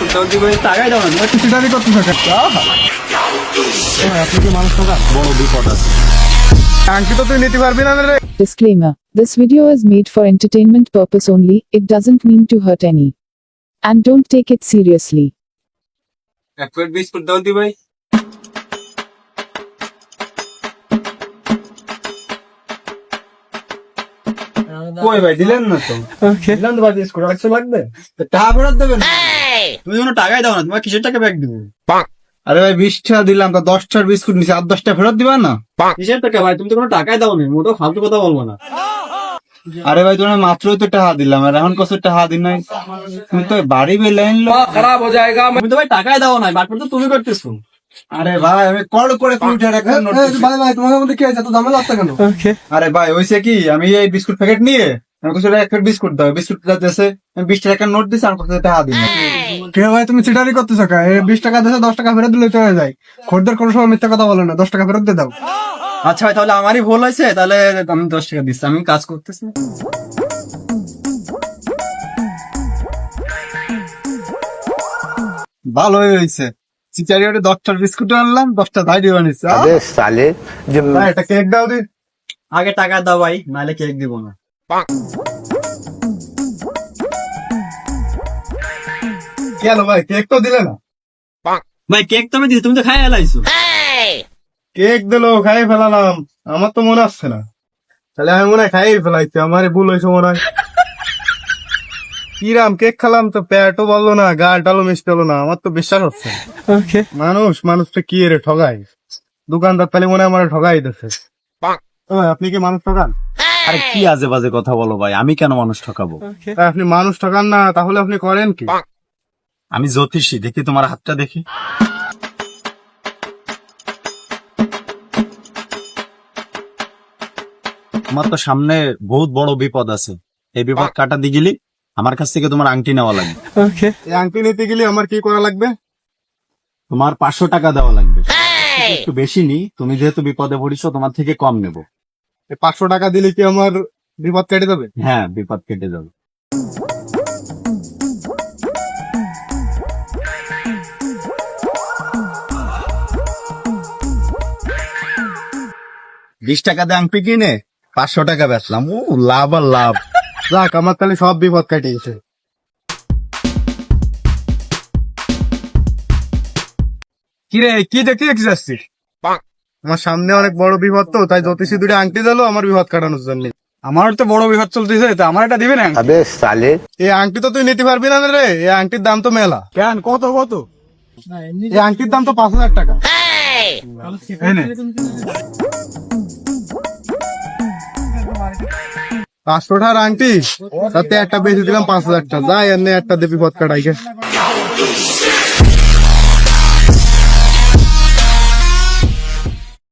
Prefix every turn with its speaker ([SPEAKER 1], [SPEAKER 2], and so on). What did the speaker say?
[SPEAKER 1] Biscuit দাও দিবে টাকাই দাও না
[SPEAKER 2] কিছু দাবি করতে থাকেন। আপনি কি মানুষ টাকা
[SPEAKER 1] বড় বিপদ আছে।
[SPEAKER 2] আংটি তো তুই নিতে পারবি না রে।
[SPEAKER 3] Disclaimer. This video is made for entertainment purpose only. It doesn't mean to hurt any. And don't take it seriously.
[SPEAKER 1] এক প্লেট বিস্কুট দাও দি ভাই। কই ভাই দিলেন না তো?
[SPEAKER 2] দিলাম তো ভাই বিস্কুট আরেকশো লাগবে।
[SPEAKER 1] তো টাকা ফেরত দেবেন না? তুমি কোনো টাকাই দাও না, তোমার কিসের টাকা ব্যাগ দিব? আরে ভাই 20 টাকা দিলাম, তা 10টার বিস্কুট নিছি, আর 10টা ফেরত দিবা না? কিসের টাকা ভাই? তুমি তো কোনো টাকাই দাও না, মোটেও ফালতু কথা বলবো না। আরে ভাই তোমার মাত্রই তো টাকা দিলাম, আর এখন কত টাকা দিন নাই? তুমি তো বাড়ি বেলাইন লো খারাপ হয়ে যায়গা। তুমি তো ভাই টাকাই দাও না, বাটপার তো তুমি করতেছো। আরে ভাই আমি কল করে কুইটার একটা নোট
[SPEAKER 2] ভাই ভাই তোমার মধ্যে কি আছে? তো ঝামেলা আছে কেন?
[SPEAKER 1] আরে ভাই হইছে কি, আমি এই বিস্কুট প্যাকেট নিয়ে আমি কিছু এক প্যাকেট বিস্কুট দাও, বিস্কুট দিতেছে আমি 20 টাকা নোট দিছি, আর কত টাকা দিন।
[SPEAKER 2] কে ভাই তুমি চিটারি করতেছো কা? 20 টাকা দিয়েছে 10 টাকা ফেরত দিলে চলে যায়। খদ্দের কোনো সময় মিথ্যা কথা বলে না, 10 টাকা ফেরত দিয়ে দাও।
[SPEAKER 1] আচ্ছা ভাই তাহলে আমারই ভুল হয়েছে, তাহলে আমি 10 টাকা দিচ্ছি, আমি কাজ করতেছি। ভালো হয়েছে, চিচারি 10টার বিস্কুট আনলাম, 10টা ধাই দিয়ে আনিস। একটা কেক দাও দি। আগে টাকা দাও ভাই, নাহলে কেক দিব না। কেন ভাই কেক তো দিলে না? ভাই কেক তো আমি দিছি, তুমি তো খাই এলাইছো। কেক দিলো খাই ফেলালাম, আমার তো মনে আসছে না। তাহলে আমি মনে হয় খাই ফেলাইছি, আমার ভুল হয়েছে মনে হয়। কিরাম কেক খেলাম তো পেটও বললো না, গা ডালো মিষ্টি হলো না, আমার তো বিশ্বাস হচ্ছে না। মানুষটা কি রে ঠগাই, দোকানদার তাহলে মনে হয় আমার ঠগাই দিচ্ছে। আপনি কি মানুষ ঠকান?
[SPEAKER 4] আরে কি আজে বাজে কথা বলো ভাই, আমি কেন মানুষ ঠকাবো?
[SPEAKER 1] আপনি মানুষ ঠকান না, তাহলে আপনি করেন কি?
[SPEAKER 4] আমি জ্যোতিষী, দেখি তোমার হাতটা দেখি। তোমার তো সামনে বহুত বড় বিপদ আছে, এই বিপদ কাটা দিয়ে গেলি আমার কাছ থেকে তোমার আংটি নেওয়া লাগবে।
[SPEAKER 1] এই আংটি নিতে গেলে আমার কি করা লাগবে?
[SPEAKER 4] তোমার 500 টাকা দেওয়া লাগবে। একটু বেশি নি, তুমি যেহেতু বিপদে পড়িছো তোমার থেকে কম নেব।
[SPEAKER 1] 500 টাকা দিলে কি আমার বিপদ কেটে যাবে?
[SPEAKER 4] হ্যাঁ, বিপদ কেটে যাবে। বিশ টাকা দিয়ে আংটি কিনে 500 টাকা বেচলাম, ও লাভ আর লাভ।
[SPEAKER 1] যাক আমার তাহলে সব বিপদ কেটে গেছে। কিরে কি দেখতে যাচ্ছিস? আমার সামনে অনেক বড় বিপদ, তো তাই জ্যোতিষী দুটো আংটি দিলো আমার বিপদ কাটানোর জন্য। আমার তো বড় বিপদ চলতেছে, তা আমার এটা দিবে না? এই আংটি তো তুই নিতে পারবি না রে, এই আংটির দাম তো মেলা।
[SPEAKER 2] কেন কত কত?
[SPEAKER 1] এই আংটির দাম তো 5000 টাকা। এই নে। 500 টাকার আংটি, তাতে একটা বেশি দিলাম 5000 টাকা। যাই এমনি একটা দেবী পথ কাটাই।